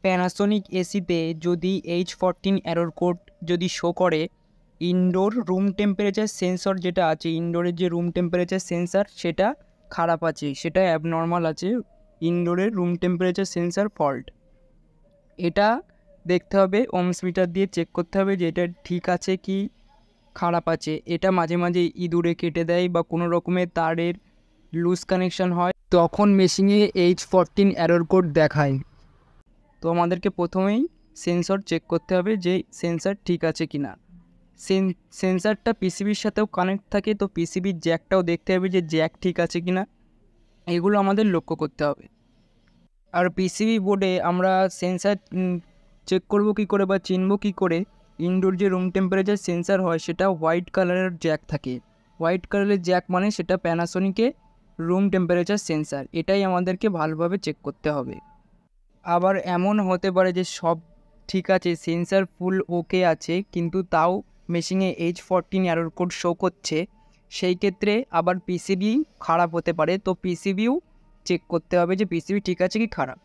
Panasonic এসিতে যদি H14 error code যদি শো করে, ইনডোর রুম টেম্পারেচার সেন্সর যেটা আছে, ইনডোরের যে রুম টেম্পারেচার সেন্সর সেটা খারাপ আছে, সেটা অ্যাবনর্মাল আছে, ইনডোরের রুম টেম্পারেচার সেন্সর ফল্ট। এটা দেখতে হবে, ওমস মিটার দিয়ে চেক করতে হবে যে এটা ঠিক আছে কি খারাপ আছে। এটা মাঝে মাঝে ইঁদুরে কেটে দেয় বা কোনো রকমের তারের লুজ কানেকশন হয়, তখন মেশিনে H14 এরর কোড দেখায়। তো আমাদেরকে প্রথমেই সেন্সর চেক করতে হবে যে সেন্সর ঠিক আছে কি না। সেন্সরটা পিসিবির সাথেও কানেক্ট থাকে, তো পিসিবির জ্যাকটাও দেখতে হবে যে জ্যাক ঠিক আছে কি না, এগুলো আমাদের লক্ষ্য করতে হবে। আর পিসিবি বোর্ডে আমরা সেন্সার চেক করব কী করে বা চিনব কী করে, ইনডোর যে রুম টেম্পারেচার সেন্সার হয় সেটা হোয়াইট কালারের জ্যাক থাকে। হোয়াইট কালারের জ্যাক মানে সেটা প্যানাসোনিকে রুম টেম্পারেচার সেন্সার, এটাই আমাদেরকে ভালোভাবে চেক করতে হবে। আবার এমন হতে পারে যে সব ঠিক আছে, সেন্সার ফুল ওকে আছে, কিন্তু তাও মেশিনে H14 এরর কোড শো করছে, সেই ক্ষেত্রে আবার পিসিবি খারাপ হতে পারে। তো পিসিবিও চেক করতে হবে যে পিসিবি ঠিক আছে কি খারাপ।